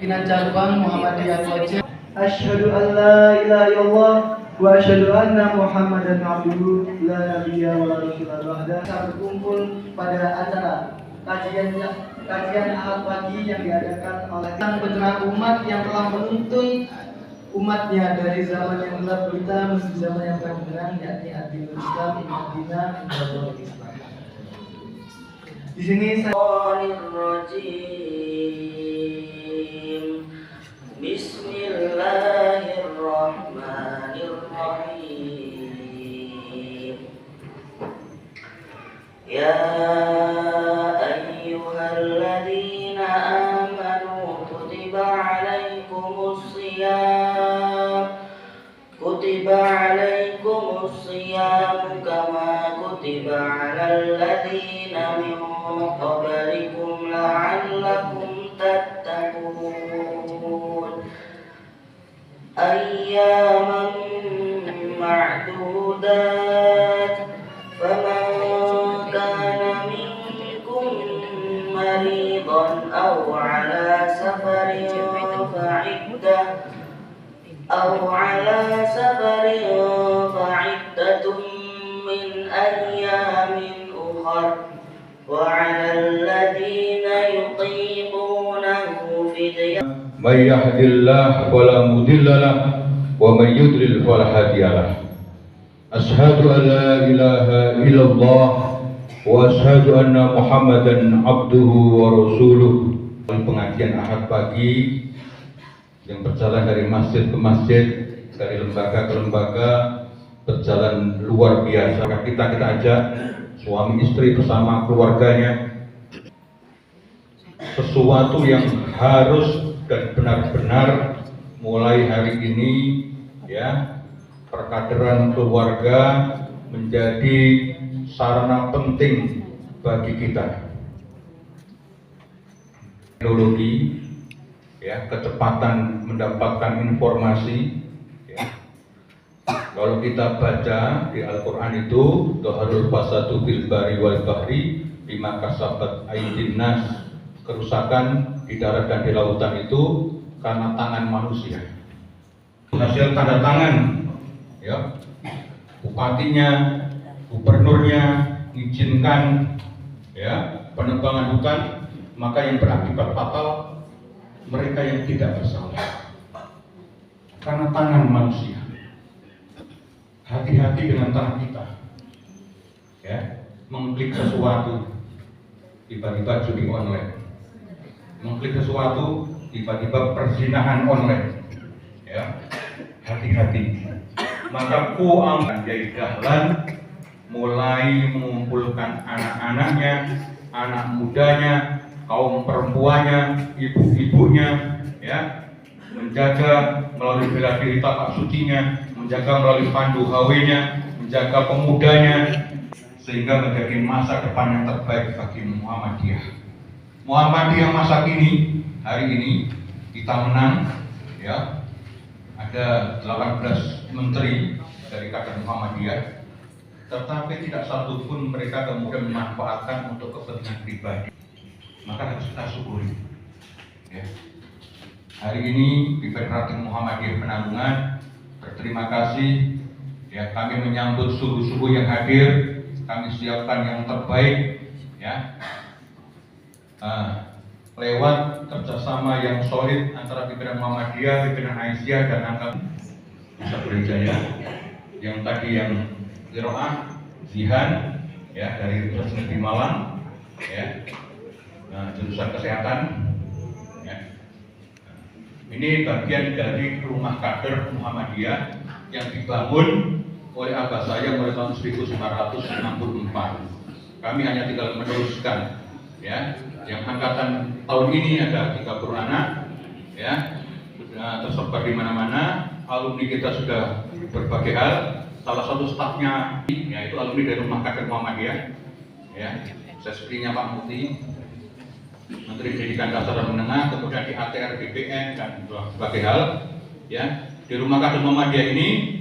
Pimpinan Cabang Muhammadiyah Aceh. Asyhadu an la ilaha illallah wa asyhadu anna Muhammadan abduhu la nabiyya wa la rasula ba'da. Berkumpul pada acara kajian Ahad pagi yang diadakan oleh pencerah umat yang telah menuntun umatnya dari zaman yang gelap gulita menuju zaman yang terang benderang, yakni ad-dinul Islam, Madinah, Islam. Di sini saya Ya ayyuhalladzina amanu kutiba alaikumus siyam kama kutiba alal ladzina min qablikum la'allakum tattaqun ayyaman ma'dudat faman kana minkum maridan aw ala safarin fa'iddatun min ayyamin ukhar wa 'alal ladzina yutiqunahu fidyah. May yahdihillahu fala mudilla lahu wa may yudlil fala hadiya lahu. Asyhadu an la ilaha illallah wa asyhadu anna Muhammadan abduhu wa rasuluh. Pengajian Ahad pagi yang berjalan dari masjid ke masjid, dari lembaga ke lembaga, berjalan luar biasa. Kita ajak suami istri bersama keluarganya, sesuatu yang harus dan benar-benar mulai hari ini, ya, perkaderan keluarga menjadi sarana penting bagi kita. Teknologi, ya, kecepatan mendapatkan informasi, ya. Kalau kita baca di Al-Quran itu dhaharul fasadu bil bari wal bahri bima kasabat aydin nas, kerusakan di darat dan di lautan itu karena tangan manusia. Hasil tanda tangan, ya, bupatinya, gubernurnya mengizinkan, ya, penebangan hutan, maka yang berakibat fatal mereka yang tidak bersalah karena tangan manusia. Hati-hati dengan tangan kita, ya, mengklik sesuatu tiba-tiba judi online, mengklik sesuatu tiba-tiba perzinahan online, ya, hati-hati. Maka akan jadi dahlan mulai mengumpulkan anak-anaknya, anak mudanya, kaum perempuannya, ibu-ibunya, ya, menjaga melalui bela diri tapak sucinya, menjaga melalui pandu hawenya, menjaga pemudanya, sehingga menjadi masa depan yang terbaik bagi Muhammadiyah. Muhammadiyah masa kini, hari ini kita menang, ya, ada 18 menteri dari kader Muhammadiyah, tetapi tidak satu pun mereka kemudian memanfaatkan untuk kepentingan pribadi. Maka harus kita syukuri, ya. Hari ini di Federatif Muhammadiyah Penanggungan berterima kasih, ya, kami menyambut suhu-suhu yang hadir, kami siapkan yang terbaik, ya, lewat kerjasama yang solid antara pimpinan Muhammadiyah, pimpinan Aisyah dan angkatan Nusa Jaya, yang tadi yang Qiraah, Zihan, ya, dari Universitas Negeri Malang, ya, jurusan kesehatan, ya. Ini bagian dari rumah kader Muhammadiyah yang dibangun oleh abah saya mulai tahun 1964. Kami hanya tinggal meneruskan, ya. Yang angkatan tahun ini ada 30 anak, ya, sudah tersebar di mana-mana. Alumni kita sudah berbagai hal. Salah satu stafnya, yaitu alumni dari rumah kader Muhammadiyah, ya, sepertinya Pak Muti, Menteri Pendidikan Dasar dan Menengah, kemudian di ATR BPN dan berbagai hal, ya. Di rumah kader Muhammadiyah ini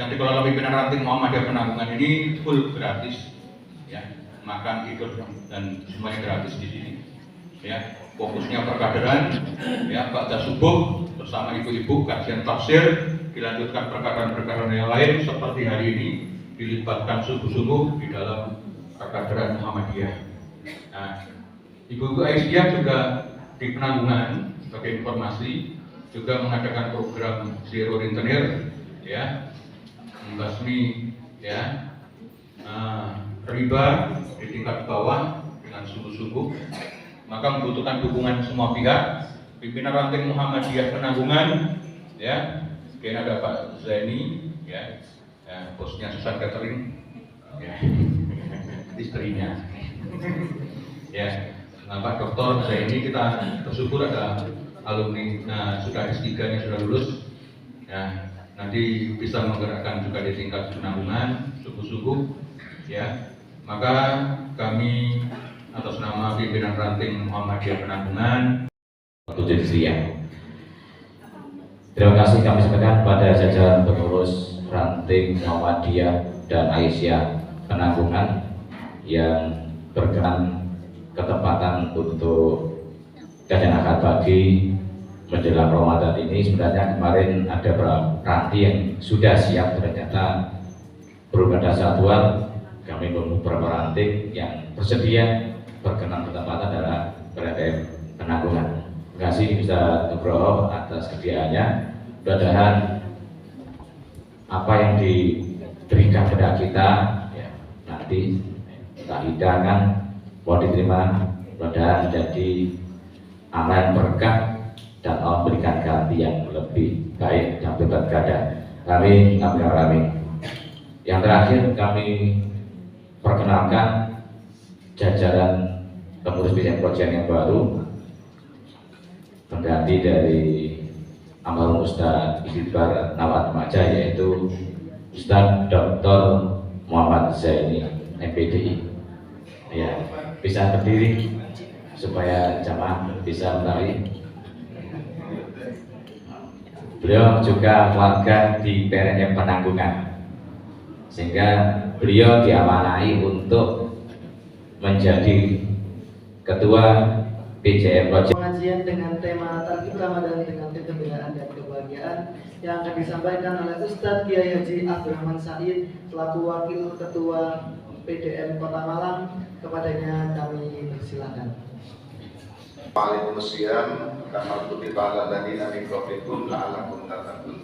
yang dikelola pimpinan ranting Muhammadiyah Penanggungan ini full gratis, ya, makan, tidur dan semuanya gratis di sini, ya. fokusnya perkaderan, ya, baca subuh bersama ibu-ibu, kajian tafsir, dilanjutkan perkaderan-perkaderan yang lain seperti hari ini dilibatkan sungguh-sungguh di dalam perkaderan Muhammadiyah. Nah, Ibu-ibu Aisyah juga di Penanggungan sebagai informasi juga mengadakan program zero rentenir, ya, membasmi, ya, riba di tingkat bawah dengan sungguh-sungguh. Maka membutuhkan dukungan semua pihak. Pimpinan ranting Muhammadiyah Penanggungan, ya, kemudian ada Pak Zaini, ya, bosnya Susan Catering, ya, istrinya, ya. Nah, Pak Dr. Zaini, kita bersyukur ada alumni sudah S3-nya sudah lulus, ya, nanti bisa menggerakkan juga di tingkat Penanggungan sungguh-sungguh, ya. Maka kami atas nama pimpinan ranting Muhammadiyah Penanggungan 7 Hijriah. Terima kasih kami sampaikan pada jajaran pengurus ranting Muhammadiyah dan Aisyah Penanggungan yang berkenan ketepatan untuk kajian akad pagi menjelang Ramadan ini. Sebenarnya kemarin ada ranting yang sudah siap, ternyata berubah dasar jadwal. Kami menunggu beberapa ranting yang bersedia berkenan ketepatan adalah PRM Penanggungan. Terima kasih bisa Nugroho atas kesediaannya. Mudah-mudahan apa yang diberikan kepada kita, ya, nanti kita hidangan mau diterima, mudah-mudahan menjadi amal berkah dan Allah memberikan ganti yang lebih baik yang berkada. Amin, amin, amin. Yang terakhir kami perkenalkan jajaran pengurus bidang proyek yang baru, pengganti dari almarhum Ustadz Iqbal Nawat Maja, yaitu Ustadz Dr. Muhammad Zaini, MPDI. Ya, bisa berdiri supaya jamaah bisa menarik. Beliau juga warga di PRM Penanggungan, sehingga beliau diamanai untuk menjadi ketua PJM Project. Pengajian dengan tema Targhib Ramadan dengan kegembiraan dan kebahagiaan yang akan disampaikan oleh Ustadz Kiai Haji Abdurrahman Said selaku Wakil Ketua PDM Kota Malang. Kepadanya kami persilakan. Waalaikumsalam warahmatullahi wabarakatuh. La'alakum tattaqun.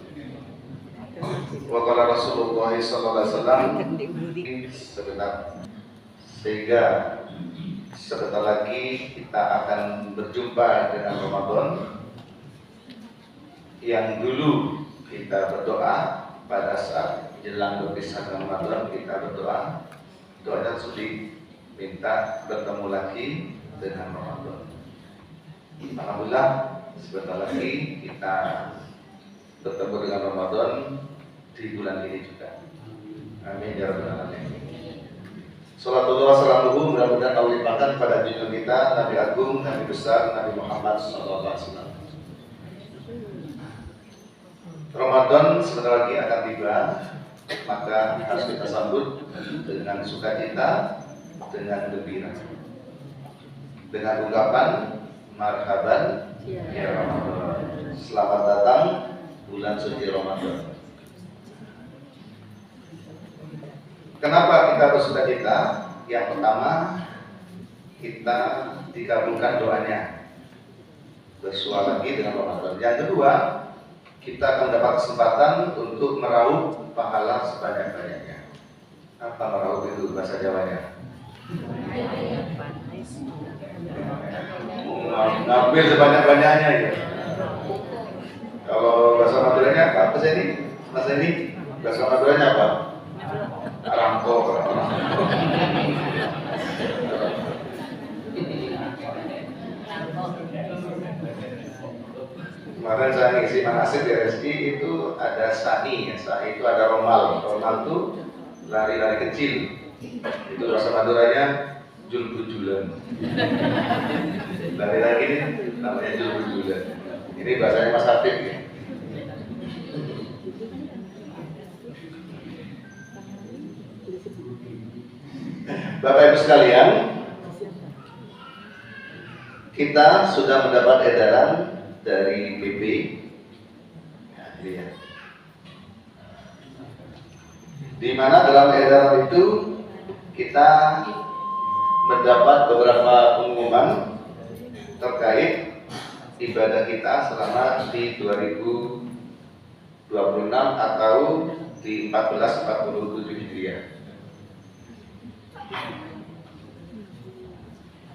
Wa qala Rasulullah sallallahu alaihi wasallam, sehingga sebentar lagi kita akan berjumpa dengan Ramadan yang dulu kita berdoa pada saat jelang berpisah dengan Ramadan. Kita berdoa, doanya sudah minta bertemu lagi dengan Ramadan. Alhamdulillah sebentar lagi kita bertemu dengan Ramadan di bulan ini juga. Amin ya rabbal alamin. Salatullah salamuhu mudah-mudahan Allah limpahkan pada junjungan kita Nabi Agung, Nabi besar, Nabi Muhammad sallallahu alaihi wasallam. Ramadan sebentar lagi akan tiba, maka harus kita sambut dengan sukacita, dengan gembira, dengan ungkapan marhaban ya Ramadan. Selamat datang bulan suci Ramadan. Kenapa kita bersukacita? Yang pertama, kita dikabulkan doanya, bersua lagi dengan Ramadan. Yang kedua, kita akan mendapat kesempatan untuk meraup pahala sebanyak-banyaknya. Apa meraup itu bahasa Jawanya? Ngambil sebanyak-banyaknya ya. Kalau bahasa Maduranya apa sih ini? Mas ini bahasa Maduranya apa? Rangkok. Kemarin saya ngisi manasik di RSI itu ada sa'i, ya. Sa'i itu ada romal. Romal itu lari-lari kecil. Itu bahasa Maduranya jul-bujulan. Lari-lari ini namanya jul-bujulan. Ini bahasanya Mas Hafid ya. Bapak Ibu sekalian, kita sudah mendapat edaran dari PP. Ya, ini ya. Di mana dalam edaran itu kita mendapat beberapa pengumuman terkait ibadah kita selama di 2026 atau di 1447 Hijriah.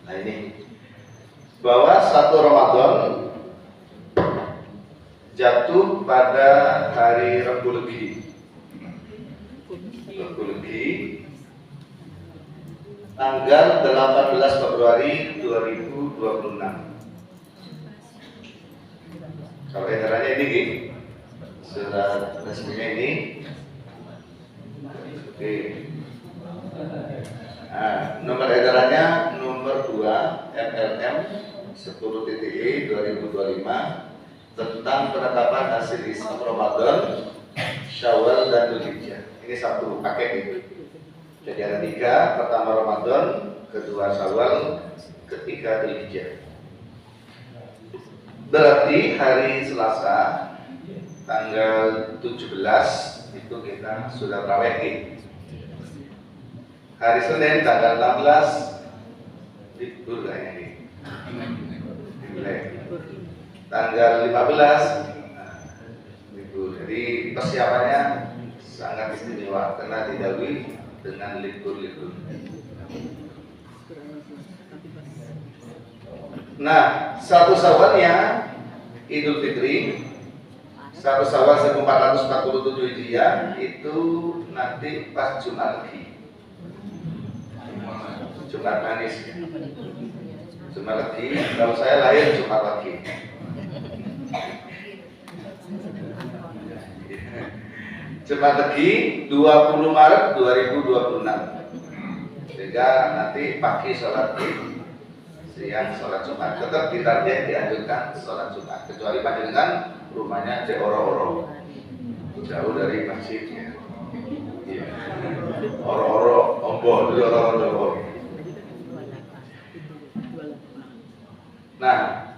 Nah ini, bahwa 1 Ramadan jatuh pada hari Rabu Legi, tanggal 18 Februari 2026. Kalau edarannya ini, surat resminya ini. Oke. Nah, nomor edarannya nomor 2 MLM 10.E 2025 tentang penetapan hasil hisab Ramadan, Syawal dan Dzulhijjah. Ini satu paket itu. Jadi ada 3, pertama Ramadan, kedua Syawal, ketiga Dzulhijjah. Berarti hari Selasa tanggal 17 itu kita sudah tarawih. Hari Senin tanggal 16 libur kayaknya ini. Tanggal 15 libur. Jadi persiapannya sangat istimewa karena didahului dengan libur-libur. Nah, 1 Syawalnya Idul Fitri, 1 Syawal 1447 Hijriah itu nanti pas Jumat Legi. Jumat manis. Jumat Legi, kalau saya lahir Jumat Legi. Jumat Legi 20 Maret 2026. Sehingga nanti pagi sholat Id, siang sholat Jumat. Tetap ditarget dianjurkan sholat Jumat, kecuali panjenengan rumahnya di oro-oro, jauh dari masjidnya. Iya. Oro-oro, ombo, dulu oro-oro. Nah,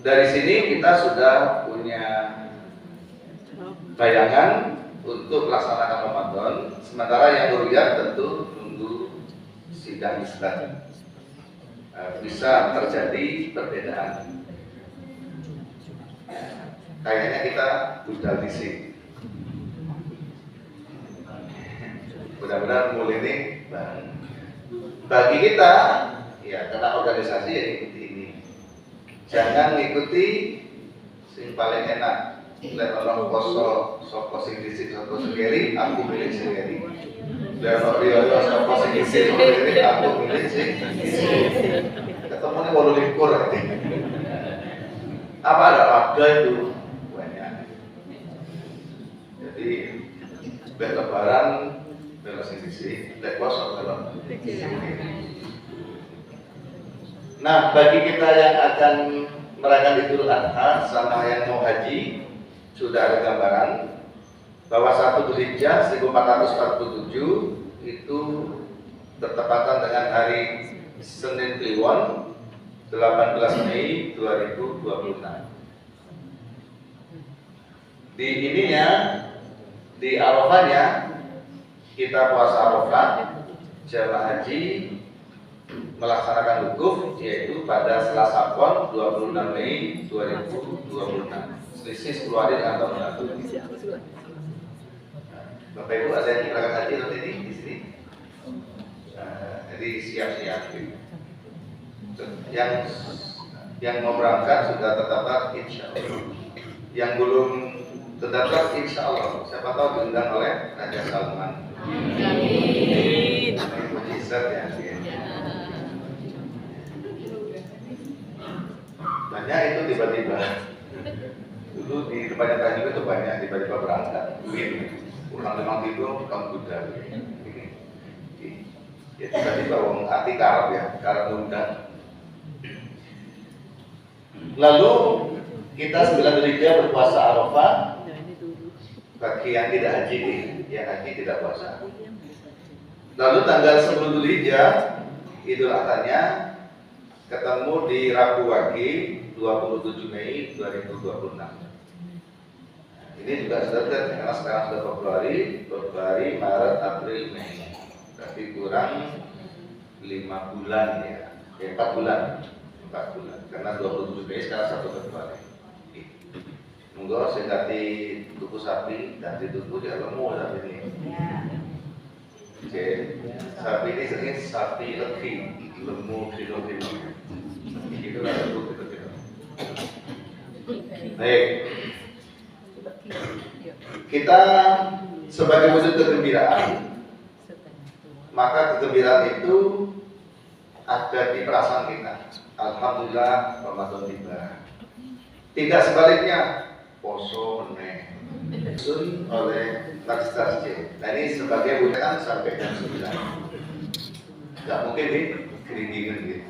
dari sini kita sudah punya bayangan untuk melaksanakan Ramadan. Sementara yang ru'yat tentu tunggu sidang isbat. Bisa terjadi perbedaan. Kayaknya kita budal di sini. Mudah-mudahan mulai ini bagi kita, ya karena organisasi ya ikuti ini. Jangan mengikuti sing paling enak. Lihat orang poso, sopo sing disik, sopo sing keri, aku pilih sing keri. Lihat orang riyo, sopo sing disik, sopo sing keri, aku pilih sing disik. Ketemunya walau likur. Apa ada warga itu banyak. Jadi lihat lebaran, lihat sing disik, lihat poso kalau. Nah, bagi kita yang akan merayakan Idul Adha sama yang mau haji, sudah ada gambaran bahwa 1 Dzulhijjah 1447 itu bertepatan dengan hari Senin Kliwon 18 Mei 2026. Di ininya, di Arafahnya kita puasa Arafah, jamaah haji melaksanakan wukuf yaitu pada Selasa Pon 26 Mei 2026. Selisih 10 hari dengan tahun lalu. Bapak Ibu ada yang berangkat haji nanti di sini. Jadi siap-siap. Yang mau berangkat sudah terdaftar insya Allah. Yang belum terdaftar insya Allah. Siapa tahu diundang oleh Raja Salman. Amin. Mujizat ya. Banyak itu tiba-tiba. Dulu di tempatnya tadi itu banyak tiba-tiba berangkat. Pulang memang itu kaum Buddha. Ya tiba-tiba wong hati karep ya, karep undang. Lalu kita 9 Dzulhijjah berpuasa Arafah. Bagi yang tidak haji, yang haji tidak puasa. Lalu tanggal 10 Dzulhijjah Idul Adha-nya ketemu di Rabu Wage 27 Mei 2026. Ini juga sudah lihat karena sekarang sudah Februari, Maret, April, Mei. Berarti kurang 5 bulan ya. 4 bulan. Karena 27 Mei sekarang 1 Februari. Monggo saya ganti tuku sapi dan dituku dia lemu sapi ini. Oke, sapi ini sering sapi legi, lemu kilo. Itu lah tuku kilo. Baik. Kita sebagai wujud kegembiraan, maka kegembiraan itu ada di perasaan kita. Alhamdulillah Ramadan tiba. Tidak sebaliknya, poso meneh. Disusun oleh Magistra C. Nah ini sebagai wujudan sampai jam 9. Gak mungkin nih keringin gitu.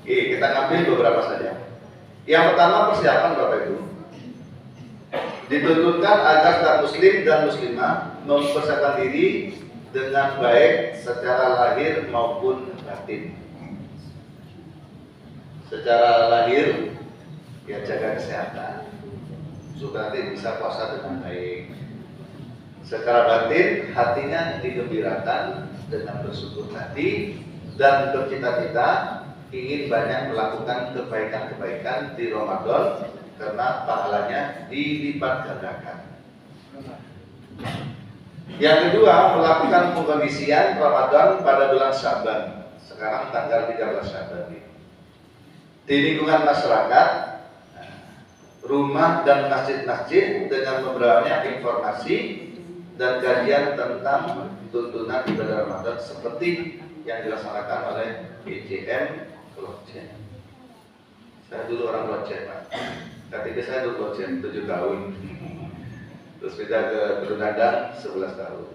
Oke, kita ngambil beberapa saja. Yang pertama persiapan Bapak Ibu. Dituntutkan agar setiap muslim dan muslimah mempersiapkan diri dengan baik secara lahir maupun batin. Secara lahir ya jaga kesehatan supaya nanti bisa puasa dengan baik. Secara batin hatinya digembirakan dengan bersyukur hati dan bercita-cita ingin banyak melakukan kebaikan-kebaikan di Ramadan karena pahalanya dilipat gandakan. Yang kedua, melakukan pengkondisian Ramadan pada bulan Syaban. Sekarang tanggal 13 Syaban. Di lingkungan masyarakat, rumah dan masjid-masjid dengan memberikan informasi dan kajian tentang tuntunan ibadah Ramadan seperti yang dilaksanakan oleh PJM Blockchain. Saya dulu orang blockchain, Pak. Ketika saya dulu blockchain 7 tahun. Terus pindah ke Brunadang 11 tahun.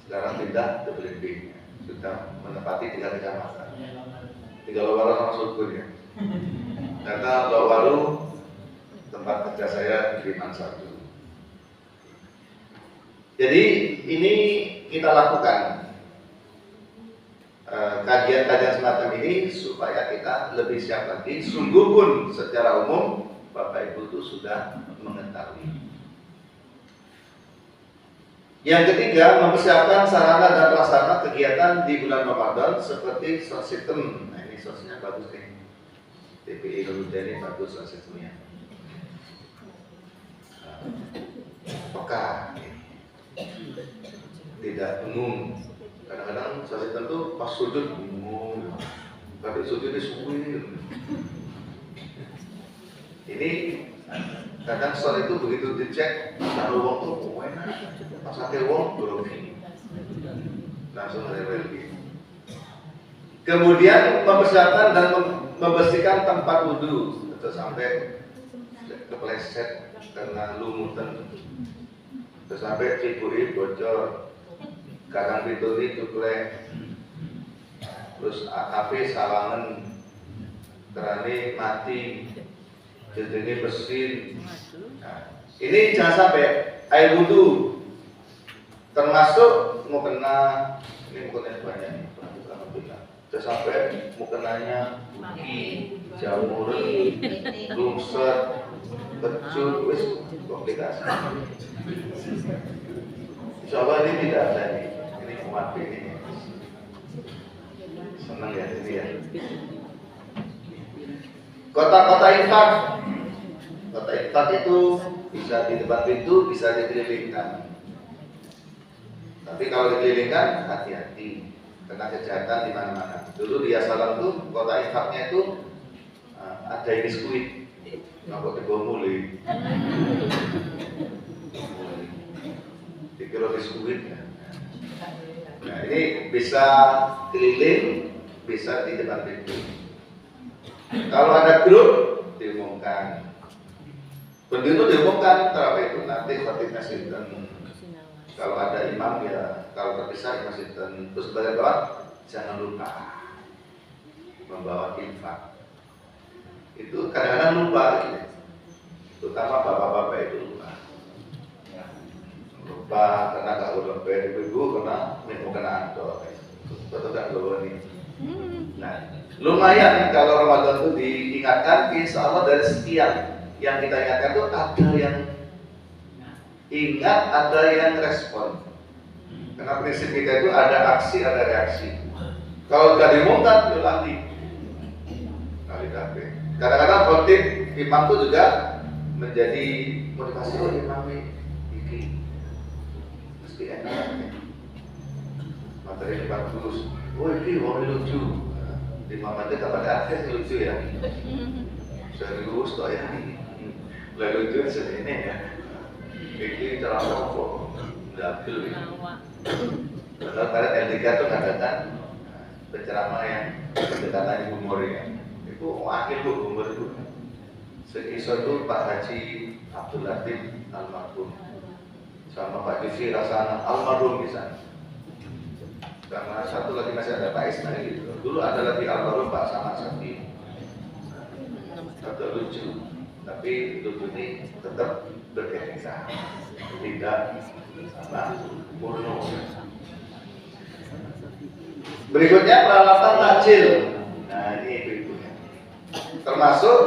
Sekarang pindah ke Belimbing. Sudah menempati 3 kecamatan. 3 Lowaru sama Sukun ya. Ternyata Lowaru tempat kerja saya di Mansardu. Jadi ini kita lakukan kajian-kajian semacam ini supaya kita lebih siap lagi. Sungguh pun secara umum Bapak Ibu itu sudah mengetahui. Yang ketiga, mempersiapkan sarana dan prasarana kegiatan di bulan Ramadan seperti sound system. Nah ini soundnya bagus nih. TPI Garuda ini bagus sound systemnya. Peka, tidak umum. Kadang-kadang sound system itu pas sujud umum, tapi sujud di subuh ini. Ini kadang soal itu begitu dicek, kalau wong tuh enak, pas hati wong grogi, langsung religi. Kemudian mempersiapkan dan membersihkan tempat wudhu, atau sampai kepleset karena lumutan, terus sampai ciburi bocor, kadang pituli cuklek, terus HP salangan, kerane mati. Jadi bersih. Nah, ini jangan sampai air wudhu termasuk mukena, ini mukenanya banyak nih, jangan sampai mukenanya buki, jamur, lungser, kecut, wis komplikasi. Insya Allah ini tidak ada ini umat ini. Senang ya ini ya. Kota-kota infak. Kota infak itu bisa di depan pintu, bisa dikelilingkan. Tapi kalau dikelilingkan, hati-hati, kena kejahatan di mana-mana. Dulu di Yasalam tuh kota infaknya itu ada biskuit, nggak dibawa muli. Dikira biskuit. Nah ini bisa keliling, bisa di depan pintu. Kalau ada grup diumumkan, begitu diumumkan terawih itu nanti khotibnya sinten. Kalau ada imam ya, kalau terpisah imam sinten. Terus sebagai doa jangan lupa membawa infak. Itu kadang-kadang lupa, gitu. Terutama bapak-bapak itu lupa. Lupa karena nggak udah bayar ibu karena mau kena antor. Betul kan lo ini? Nah, lumayan kalau Ramadan itu diingatkan, insya Allah dari sekian yang kita ingatkan itu ada yang ingat, ada yang respon. Karena prinsip kita itu ada aksi, ada reaksi. Kalau nggak diumumkan, itu lagi. Kadang-kadang khotib imam itu juga menjadi motivasi. Oh, imam ini mesti enak. Materi bagus. Oh, ini mau lucu. Di imam itu pada akhirnya lucu ya. Serius toh ya. Lalu lucu segini ya. Ini ceramah kok dapil ya. Padahal pada L3 itu katakan penceramah yang pendekatannya humor ya. Itu wakil bu humor itu. Sekiso itu Pak Haji Abdul Latif almarhum sama Pak Yusri Rasana almarhum misalnya. Karena satu lagi masih ada Pak Ismail gitu. Dulu ada lagi almarhum Pak Samad Safi. Tetap lucu, tapi lucu ini tetap beretika, tidak porno. Berikutnya peralatan takjil. Nah ini berikutnya. Termasuk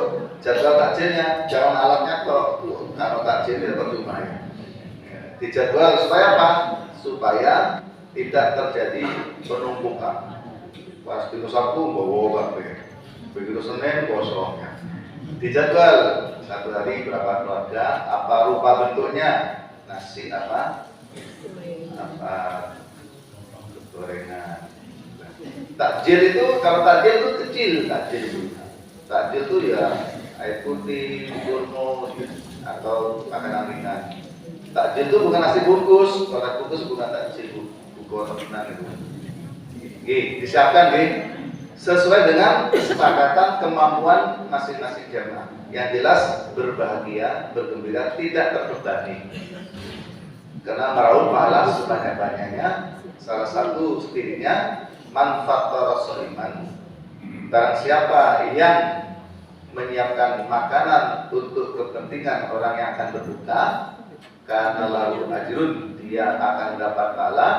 jadwal takjilnya, jangan alatnya kok. Kalau takjil itu percuma ya. Dijadwal supaya apa? Supaya tidak terjadi penumpukan. Pas itu Sabtu bawa kabeh. Begitu Senin kosongnya. Dijadwal satu hari berapa keluarga, apa rupa bentuknya, nasi apa gorengan. Takjil itu kalau takjil itu kecil, takjil itu ya air putih, kurma atau makanan ringan. Takjil itu bukan nasi bungkus, kalau nasi bungkus bukan takjil, bukan itu. Disiapkan sesuai dengan kesepakatan kemampuan masing-masing jamaah. Yang jelas berbahagia, bergembira, tidak terbebani. Karena meraup pahala sebanyak-banyaknya. Salah satu spiritunya manfaat iman. Barang siapa yang menyiapkan makanan untuk kepentingan orang yang akan berbuka, karena lalu ajrun, dia akan dapat pahala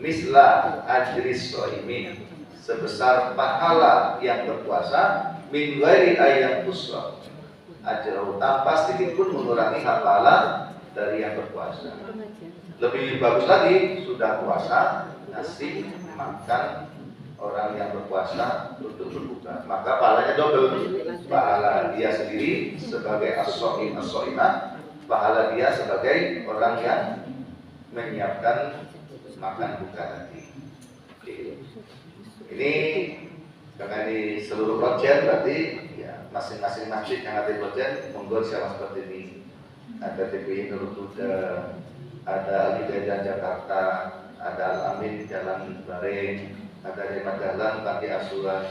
misla ajris shaimin, sebesar pahala yang berpuasa, min ghairi ayyan tusra ajrau, tanpa sedikit pun mengurangi hak pahala dari yang berpuasa. Lebih bagus lagi, sudah puasa ngasih makan orang yang berpuasa untuk berbuka, maka pahalanya double. Pahala dia sendiri sebagai as-shaim as-shaimah, pahala dia sebagai orang yang menyiapkan makan buka nanti. Ini karena di seluruh projen berarti ya masing-masing masjid yang ada di projen monggo siapa seperti ini. Ada TPI Nurul Huda, ada Al-Hidayah Jakarta, ada Al-Amin Jalan Bareng, ada Hemat Jalan Panti Asuhan,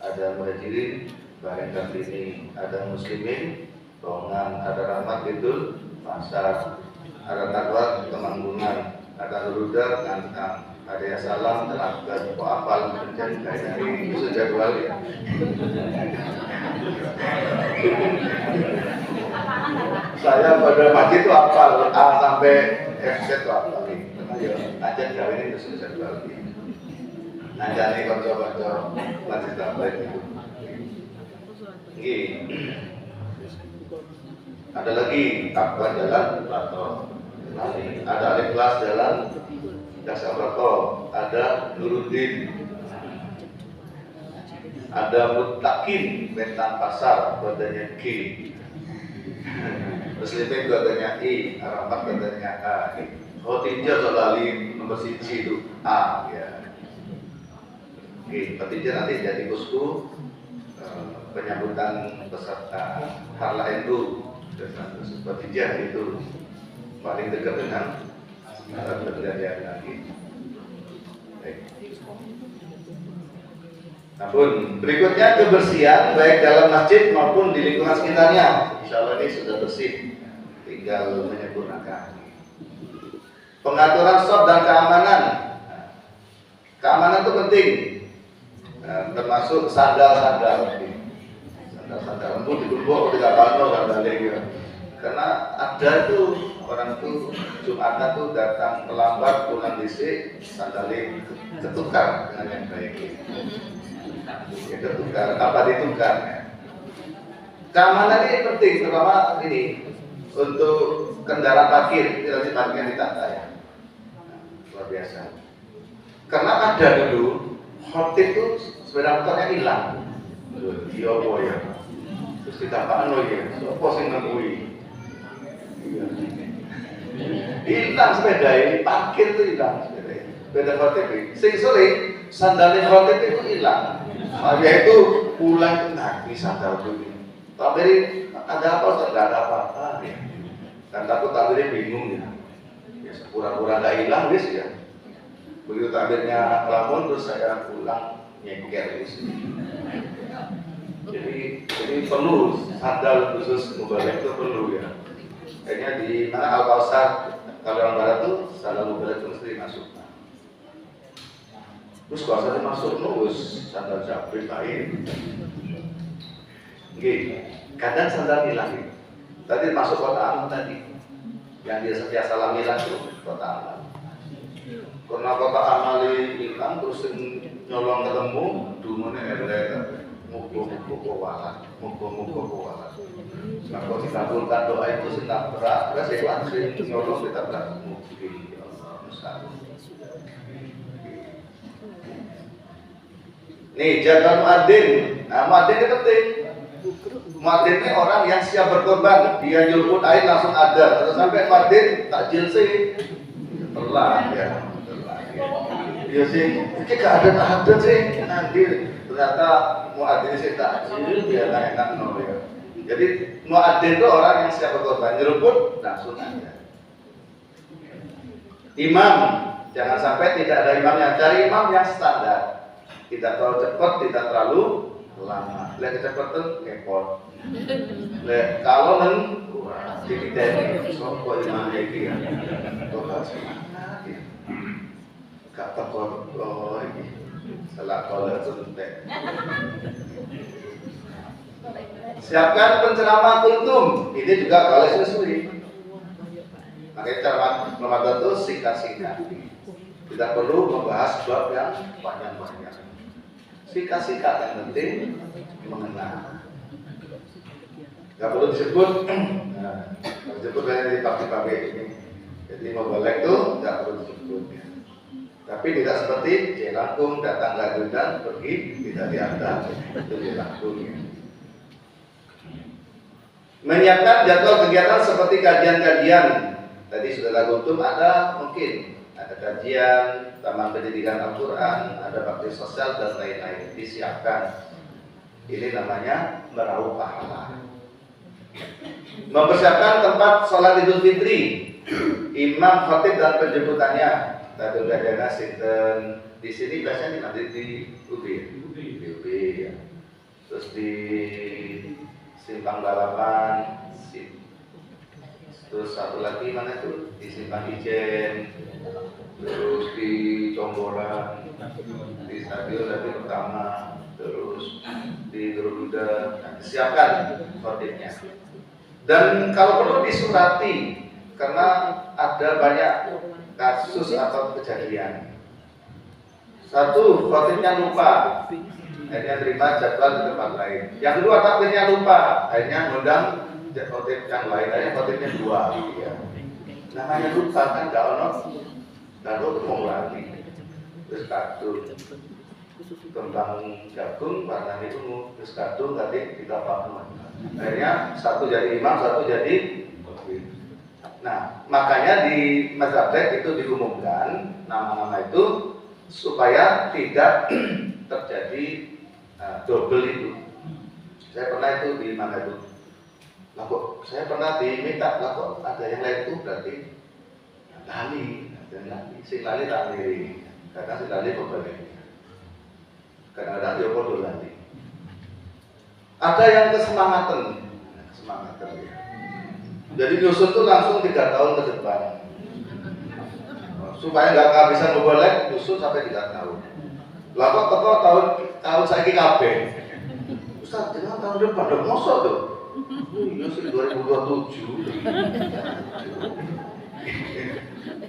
ada Muhajirin Bareng Kartini, ada Muslimin Tongan, ada Rahmat Bidul Pasar, ada Takwa Temanggungan, ada Nurul Huda Kantang, ada ya salam terangkan kok apal menjadi kayak ini itu jadwal ya. Saya pada pagi itu apal A sampai FC itu apal nih. Ya, aja jauh ini itu jadwal. Aja nih konco-konco masih sampai itu. Ada lagi takwa jalan atau ada alif kelas jalan Jasa Brako, ada Nuruddin, ada Mutakin, Bentang Pasar, badannya K, Muslimin badannya I, Aramat badannya A, Khotinja Zolali nomor siji itu A, ya. Khotinja nanti jadi bosku penyambutan peserta Harlah Hindu, Khotinja itu paling dekat dengan terjadi lagi. Namun berikutnya kebersihan baik dalam masjid maupun di lingkungan sekitarnya. Insya Allah ini sudah bersih, tinggal menyempurnakan. Pengaturan stop dan keamanan. Keamanan itu penting, termasuk sandal-sandal. Sandal-sandal lembut dikumpul tidak pantau kan balik ya. Karena ada itu orang tuh Jumatan tuh datang terlambat pulang disik sandalnya ketukar dengan yang baik. Kita tukar, apa ditukar? Keamanan ini penting, terutama ini untuk kendaraan parkir, tidak parkir di tata ya. Luar biasa. Karena ada dulu khotib itu sepeda motornya hilang. Iya ya. Terus ditambahkan loh ya, sopo sing nembui. Hilang sepeda ini, parkir itu hilang sepeda ini. Sepeda khotib ini. Sing sore sandalnya khotib itu hilang. Dia itu pulang ke sandal itu. Tapi ada apa? Tidak ada apa-apa. Ya. Dan takut takbirnya bingung ya. Ya pura-pura nggak hilang guys ya. Begitu takbirnya lamun terus saya pulang nyeker di sini. Jadi perlu sandal khusus mubalek itu perlu ya. Kayaknya di mana Al-Kausar kalau orang barat tuh sandal mubalek itu mesti masuk. Terus kalau saya masuk nus sandal jabrik lain. Oke, kadang sandal hilang. Tadi masuk kota amal tadi, yang dia setia salam hilang itu kota amal. Karena kota amal hilang terus nyolong ketemu, dumune elek, mugo-mugo kuwalat, mugo-mugo kuwalat. Nah kalau dikabulkan doa itu senang berat, terus lewat nyolong kita berat mungkin. Nih jaga muadzin, nah muadzin itu penting. Muadzin ini orang yang siap berkorban, dia nyuruh air langsung ada. Kalau sampai muadzin takjil sih, pelan ya. Iya sih, ini keadaan sih nanti ternyata muadzin sih takjil dia enak nol ya. Jadi muadzin itu orang yang siap berkorban, nyuruh langsung ada. Imam, jangan sampai tidak ada imamnya, cari imam yang standar. Tidak terlalu cepat, tidak terlalu lama. Lihat kecepatan ngepot. Lihat kalau kurang dividend, sopo imam lagi ya. Total semangat ya. Gak tekor ini. Salah kolor suntek. Siapkan penceramah kultum. Ini juga kalau sesuai. Makanya ceramah Ramadan itu singkat-singkat. Tidak perlu membahas bab yang panjang-panjang. Singkat-singkat yang penting mengenal. Gak perlu disebut, nah, disebut dari pabrik-pabrik ini. Jadi mubalek itu gak perlu disebut. Ya. Tapi tidak seperti jelangkung datang lagi dan pergi tidak diantar itu jelangkung. Ya. Menyiapkan jadwal kegiatan seperti kajian-kajian. Tadi sudah lagu ada mungkin. Ada kajian, taman pendidikan Al-Quran, ada bakti sosial dan lain-lain disiapkan. Ini namanya meraup pahala. Mempersiapkan tempat sholat Idul Fitri, imam, khatib dan penjemputannya. Tadi udah ada sinten di sini biasanya nanti di UB, ya. Terus di Simpang Balapan, terus satu lagi mana itu di Simpang Ijen. Terus di Conggolan, di stadion lagi pertama, terus di Garuda, siapkan khotibnya. Dan kalau perlu disurati, karena ada banyak kasus atau kejadian. Satu, khotibnya lupa, akhirnya terima jadwal di tempat lain. Yang kedua, takbirnya lupa, akhirnya ngundang khotib yang lain, akhirnya khotibnya dua. Ya. Namanya lupa kan gak ono. Lalu mau lagi, terus kadung, kembang jagung warna ungu, terus kadung tadi kita pakai. Akhirnya satu jadi imam, satu jadi khotib. Nah, makanya di mazhab itu diumumkan nama-nama itu supaya tidak terjadi double itu. Saya pernah itu di mana itu? Lah kok saya pernah diminta, lah kok ada yang lain itu berarti lali. Dan lali, si lali tak diri, karena si lali pembaliknya. Kadang-kadang dia bodoh lali. Ada yang kesemangatan ya. Jadi nyusun tuh langsung 3 tahun ke depan, supaya nggak kehabisan mubalek, nyusun sampai 3 tahun. Lalu kok tahun saya KB, Ustaz jangan tahun depan dong, mosok tuh. Iya sih 2027.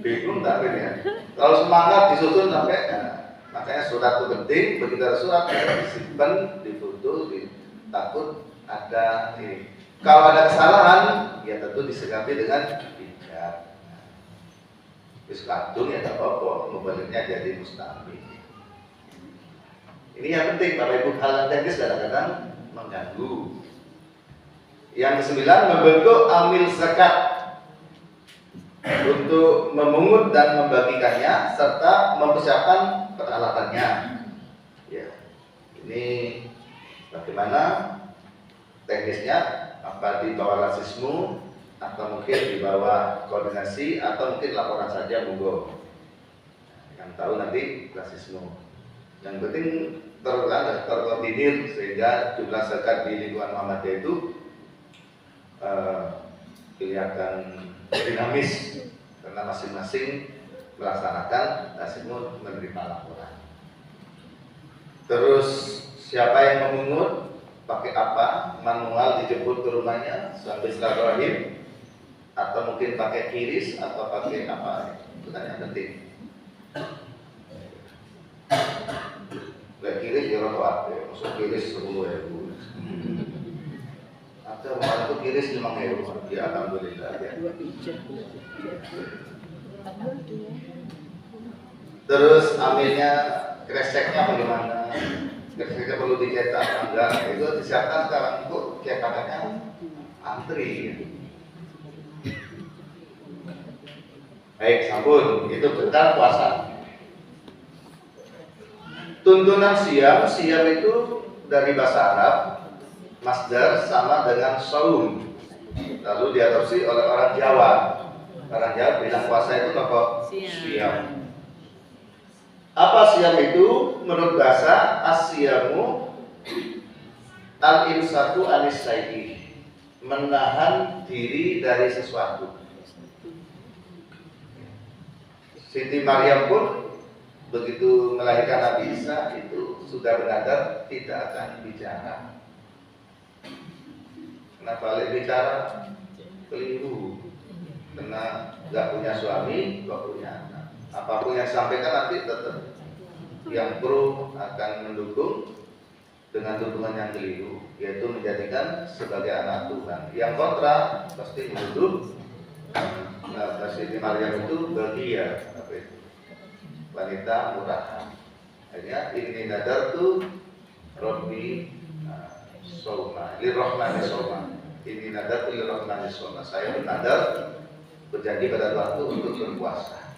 Bingung tak ini ya. Kalau semangat disusun sampai Makanya surat itu penting. Begitu ada surat disimpan, difoto, takut ada ini. Kalau ada kesalahan, ya tentu disikapi dengan bijak. Terus kadung ya tak apa-apa, membaliknya jadi mustahil. Ini yang penting, Bapak Ibu, hal yang teknis kadang-kadang mengganggu. Yang kesembilan, membentuk amil zakat untuk memungut dan membagikannya serta mempersiapkan peralatannya. Ya, ini bagaimana teknisnya? Apa di bawah rasisme, atau mungkin di bawah koordinasi, atau mungkin laporan saja monggo. Yang tahu nanti rasisme. Yang penting terkoordinir sehingga jumlah zakat di lingkungan Muhammadiyah itu kelihatan dinamis karena masing-masing melaksanakan rasisme menerima laporan. Terus siapa yang memungut? Pakai apa? Manual dijemput ke rumahnya sampai silaturahim, atau mungkin pakai kiris, atau pakai apa? Itu kan yang penting. Gak kiris ya orang apa? Maksud kiris 10.000. Atau kemarin itu kiris 5.000. Ya alhamdulillah ya. Terus ambilnya kreseknya bagaimana? Ketika perlu dicetak enggak, itu disiapkan sekarang untuk cetakannya antri. Baik, sampun, itu tentang puasa. Tuntunan siam itu dari bahasa Arab, masdar sama dengan saum. Lalu diadopsi oleh orang Jawa. Orang Jawa bilang puasa itu apa? Siam. Apa siam itu? Menurut bahasa as-siyamu al-imsaku anis syai'i, menahan diri dari sesuatu. Siti Maryam pun begitu melahirkan Nabi Isa itu sudah bernadar tidak akan bicara. Kenapa balik bicara? Keliru. Karena nggak punya suami, nggak punya anak. Apapun yang disampaikan nanti tetap yang pro akan mendukung dengan dukungan yang keliru, yaitu menjadikan sebagai anak Tuhan. Yang kontra pasti menuduh Siti Maryam itu bahagia, apa itu? Wanita murahan. Akhirnya ini nadar tuh Robbi Soma, lirrahmani Soma. Ini nadar tuh lirrahmani Soma. Saya bernadar berjanji pada waktu untuk berpuasa.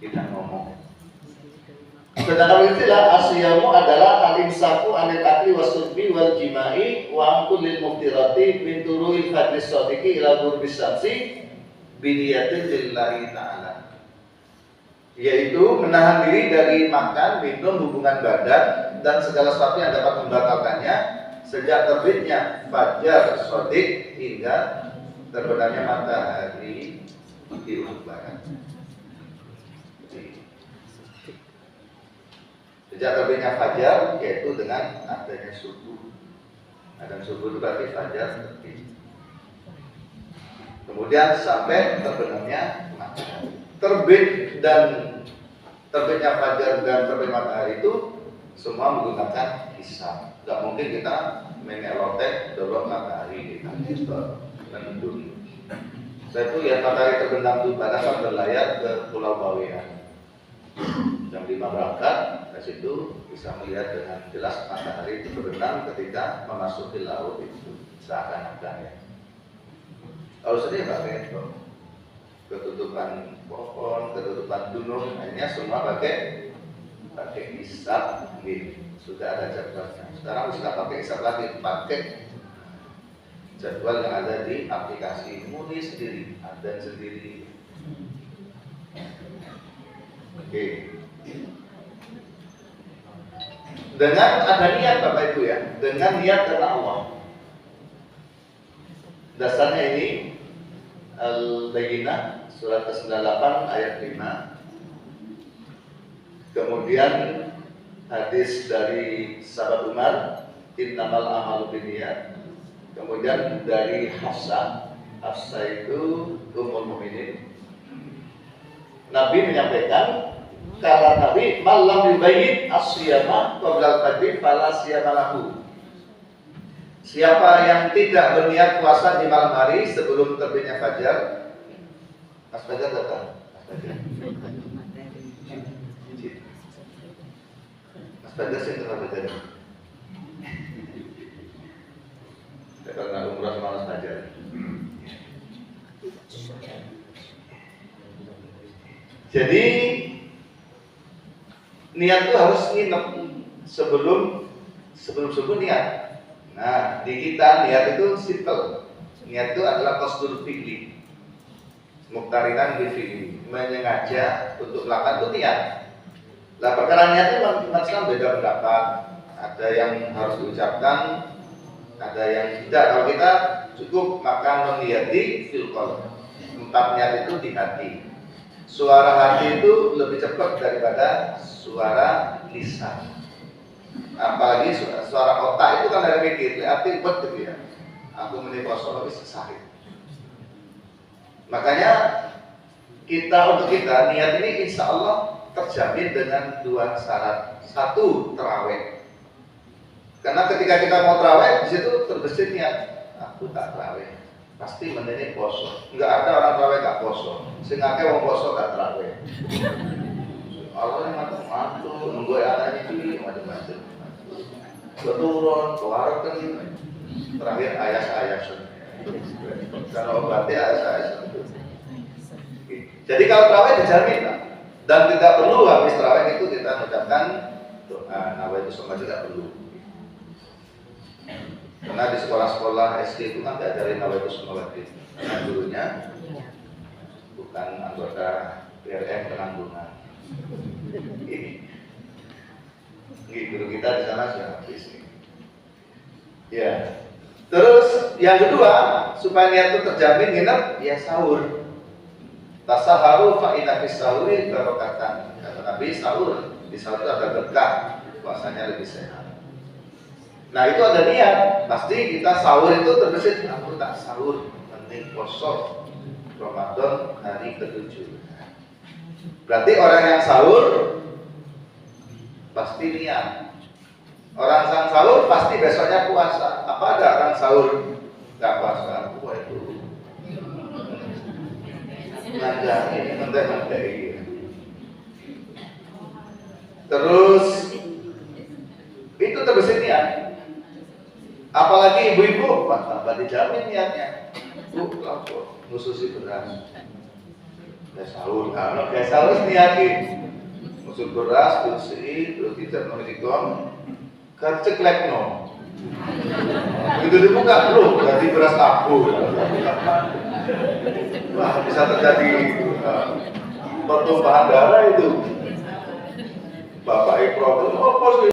Tidak ngomong. Sedangkan istilah asyamu adalah al-imsaku anil akli wasubbi wal jima'i wa angkul lil muftirati min turu'il fadlis sadiqi ila burbis syamsi biniyatin lillahi ta'ala, yaitu menahan diri dari makan, minum, hubungan badan dan segala sesuatu yang dapat membatalkannya sejak terbitnya fajar shadiq hingga terbenamnya matahari di ufuk barat. Sejak terbitnya fajar, yaitu dengan adanya subuh. Adanya subuh itu berarti fajar terbit. Kemudian sampai terbenamnya matahari. Terbit dan terbitnya fajar dan terbit matahari itu semua menggunakan hisab. Gak mungkin kita mengelotek dorong matahari kita mendung. Saya tuh lihat matahari terbenam tuh pada berlayar ke Pulau Bawean. Jam 5 berangkat, dari situ bisa melihat dengan jelas matahari itu terbenam ketika memasuki laut itu seakan-akan ya. Kalau sendiri pakai ketutupan pohon, ketutupan gunung, akhirnya semua pakai hisab gitu. Sudah ada jadwalnya. Sekarang sudah pakai hisab lagi, pakai jadwal yang ada di aplikasi Muni sendiri, ada sendiri. Oke. Dengan ada niat Bapak Ibu ya, dengan niat karena Allah. Dasarnya ini Al-Bayyinah surat ke-98 ayat 5. Kemudian hadis dari sahabat Umar, innamal a'malu binniyat. Kemudian dari Hafsah itu Ummul Mukminin. Nabi menyampaikan kata Nabi, malam yubayyin as-siyama qabla al-fajr fala siyama lahu. Siapa yang tidak berniat puasa di malam hari sebelum terbitnya fajar, Mas Fajar datang. Mas Fajar sih kenapa Fajar? Karena umrah sama Mas Fajar. Jadi niat itu harus nginep sebelum subuh niat. Nah, di kita niat itu simple. Niat itu adalah qasdul fi'li. Muqtarinan bil fi'li, menyengaja untuk melakukan itu niat. Lah perkara niat itu Islam beda pendapat. Ada yang harus diucapkan, ada yang tidak. Kalau kita cukup makan meniyati fil qalb. Tempat niat itu di hati. Suara hati itu lebih cepat daripada suara lisan. Apalagi suara otak itu kan dari mikir, arti buat gitu ya. Aku meniposo lebih sesahih. Makanya untuk kita niat ini insya Allah terjamin dengan dua syarat. Satu, terawih. Karena ketika kita mau terawih, di situ terbesit niat. Aku tak terawih, pasti menjadi poso. Enggak ada orang terawih gak poso. Sehingga mau poso gak terawih. Allah yang matu nunggu anak ini macam-macam. Beturun, keluarkan terakhir ayas-ayas. Kalau obatnya ayas-ayas. Jadi kalau terawih dijamin dan tidak perlu habis terawih itu kita mengucapkan doa nawaitu sholat, tidak perlu. Karena di sekolah-sekolah SD itu kan diajarin nawaitu sholat. Karena gurunya bukan anggota PRM penanggungan. Ini guru kita di sana sudah habis. Ya. Terus yang kedua, supaya niat itu terjamin nginep, ya sahur. Tasaharu fa inna fis sahuri barokatan. Kata Nabi, sahur di sahur itu ada berkah, puasanya lebih sehat. Nah itu ada niat, pasti kita sahur itu terbesit. Aku tak sahur, penting poso Ramadan hari ke-7. Berarti orang yang sahur pasti niat. Orang yang sahur pasti besoknya puasa. Apa ada orang sahur nggak puasa? Wah itu nanti. Terus itu terbesit niat. Apalagi ibu-ibu, wah tambah dijamin niatnya. Lapor ngususi beras. Ya sahur, kalau kayak sahur niatin musuh beras, kursi, terus tidak memiliki kerceklek no. Itu dibuka belum, jadi beras tabur. Wah bisa terjadi pertumpahan darah itu. Bapak Iqra, apa sih